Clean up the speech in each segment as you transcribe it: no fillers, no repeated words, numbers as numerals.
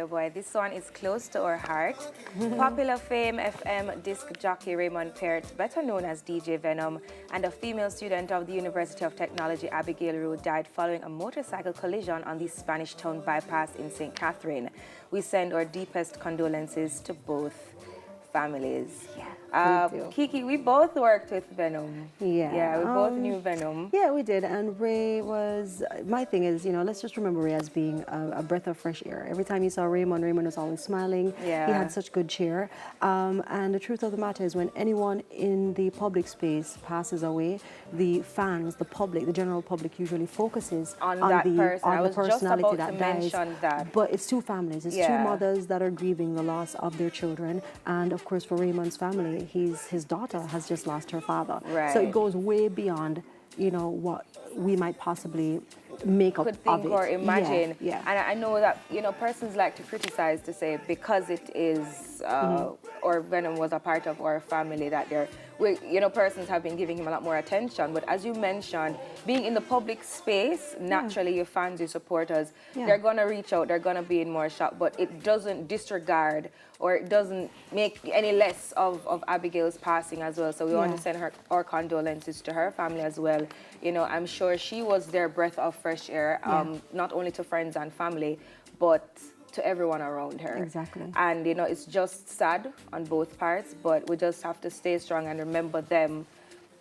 boy. This one is close to our heart. Popular Fame FM disc jockey Raymond Peart, better known as DJ Venom, and a female student of the University of Technology, Abigail Road, died following a motorcycle collision on the Spanish Town bypass in St. Catherine. We send our deepest condolences to both families. Kiki, we both worked with Venom. Yeah, we both knew Venom. Yeah, we did. And Ray was, my thing is, you know, let's just remember Ray as being a breath of fresh air. Every time you saw Raymond was always smiling. Yeah. He had such good cheer. And the truth of the matter is, when anyone in the public space passes away, the fans, the public, the general public usually focuses on the personality that dies. But it's two families. It's two mothers that are grieving the loss of their children. And of course, for Raymond's family, his daughter has just lost her father. Right. So it goes way beyond, you know, what we might possibly make up of it. Or imagine. Yeah. And I know that, you know, persons like to criticize, to say because it is, or Venom was a part of our family, that you know, persons have been giving him a lot more attention. But as you mentioned, being in the public space, naturally your fans, your supporters, they're going to reach out, they're going to be in more shock, but it doesn't disregard or it doesn't make any less of Abigail's passing as well. So we want to send our condolences to her family as well. You know, I'm sure she was their breath of fresh air, not only to friends and family, but to everyone around her. Exactly. And, you know, it's just sad on both parts, but we just have to stay strong and remember them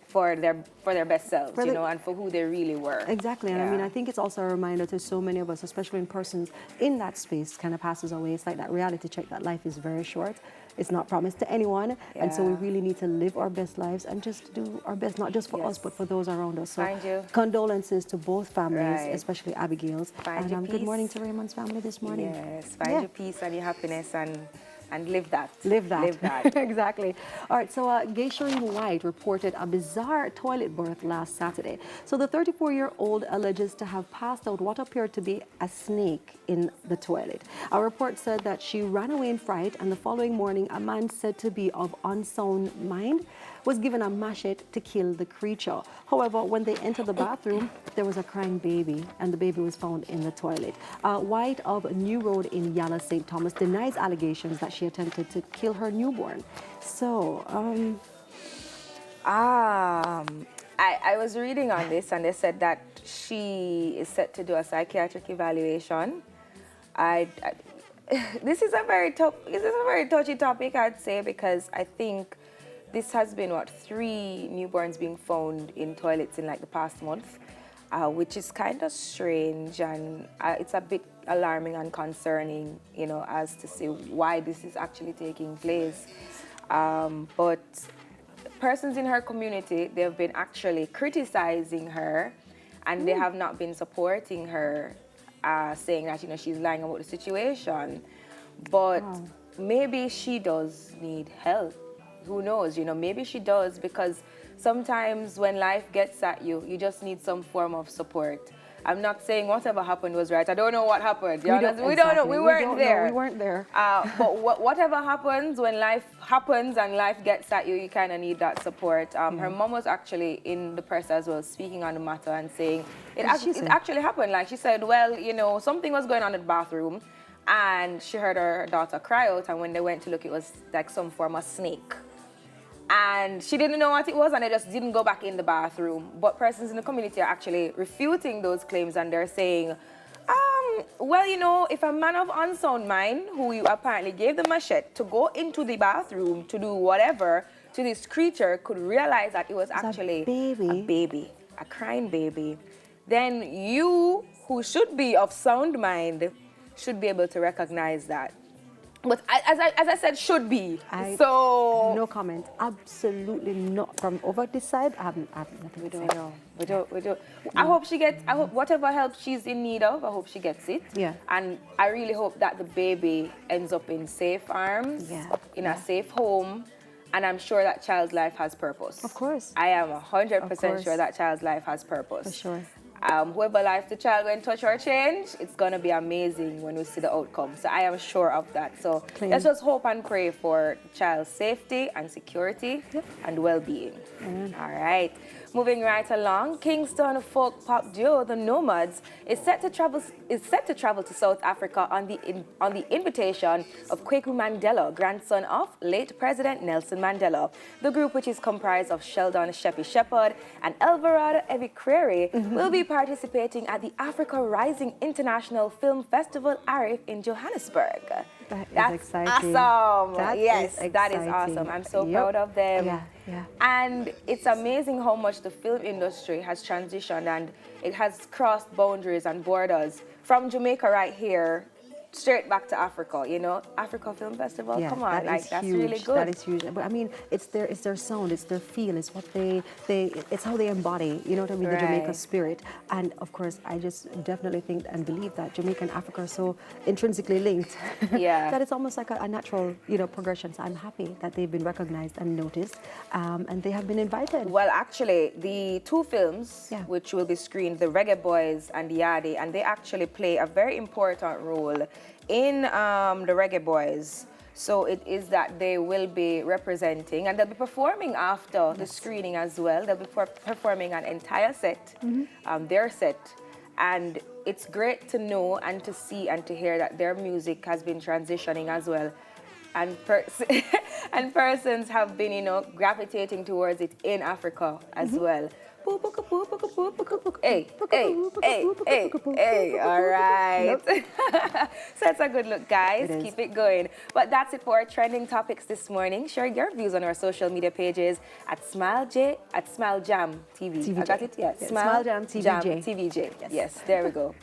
for their best selves, you know, and for who they really were. Exactly. And I mean, I think it's also a reminder to so many of us, especially when persons in that space kind of passes away. It's like that reality check that life is very short. It's not promised to anyone. And so we really need to live our best lives and just do our best, not just for us, but for those around us. So condolences to both families, especially Abigail's. And good morning to Raymond's family this morning. Yes, find your peace and your happiness and live that. Live that. Live that. Exactly. All right, so Gaysherine White reported a bizarre toilet birth last Saturday. So the 34-year-old alleges to have passed out what appeared to be a snake in the toilet. A report said that she ran away in fright, and the following morning, a man said to be of unsound mind was given a machete to kill the creature. However, when they entered the bathroom, there was a crying baby, and the baby was found in the toilet. White of New Road in Yala, St. Thomas, denies allegations that she attempted to kill her newborn. So, I was reading on this, and they said that she is set to do a psychiatric evaluation. This is a very touchy topic, I'd say, because I think this has been, 3 newborns being found in toilets in like the past month, which is kind of strange, and it's a bit alarming and concerning, you know, as to see why this is actually taking place. But persons in her community, they've been actually criticizing her, and they have not been supporting her, saying that, you know, she's lying about the situation. But maybe she does need help. Who knows, you know, maybe she does, because sometimes when life gets at you, you just need some form of support. I'm not saying whatever happened was right. I don't know what happened. We don't know. We weren't there. But whatever happens, when life happens and life gets at you, you kind of need that support. Her mom was actually in the press as well, speaking on the matter and saying it actually happened. Like, she said, well, you know, something was going on in the bathroom, and she heard her daughter cry out, and when they went to look, it was like some form of snake. And she didn't know what it was, and they just didn't go back in the bathroom. But persons in the community are actually refuting those claims, and they're saying, well, you know, if a man of unsound mind, who you apparently gave the machete to go into the bathroom to do whatever to this creature, could realize that it was actually a baby, a crying baby, then you, who should be of sound mind, should be able to recognize that. But as I said, should be. So no comment. Absolutely not. From over this side, I have nothing to say. We don't. I hope she gets. I hope whatever help she's in need of, I hope she gets it. Yeah. And I really hope that the baby ends up in safe arms, in a safe home. And I'm sure that child's life has purpose. Of course. I am 100% sure that child's life has purpose. For sure. Whoever life the child going to touch or change, it's going to be amazing when we see the outcome. So I am sure of that. So let's just hope and pray for child's safety and security and well-being. All right. Moving right along, Kingston folk pop duo The Nomads is set to travel to South Africa on the invitation of Kwaku Mandela, grandson of late President Nelson Mandela. The group, which is comprised of Sheldon Sheppy Shepherd and Alvarado Eviquere, will be participating at the Africa Rising International Film Festival ARIF in Johannesburg. That's exciting. Awesome. That yes, is that is exciting. awesome. I'm so proud of them. Yeah. And it's amazing how much the film industry has transitioned and it has crossed boundaries and borders from Jamaica right here straight back to Africa, you know, Africa Film Festival. Yeah, Come on, that's huge. Really good. That is huge. But I mean, it's their sound, it's their feel, it's what it's how they embody, you know what I mean, the Jamaica spirit. And of course, I just definitely think and believe that Jamaica and Africa are so intrinsically linked. Yeah. That it's almost like a natural, you know, progression. So I'm happy that they've been recognized and noticed, and they have been invited. Well, actually, the two films which will be screened, The Reggae Boys and Yadi, and they actually play a very important role in the Reggae Boys. So it is that they will be representing, and they'll be performing after the screening as well. They'll be performing an entire set, their set. And it's great to know and to see and to hear that their music has been transitioning as well. And, and persons have been, you know, gravitating towards it in Africa as well. Hey, all right. So it's a good look, guys. Keep it going. But that's it for our trending topics this morning. Share your views on our social media pages at Smile Jam TV. I got it? Yes. Smile Jam TVJ. TVJ. Yes, there we go.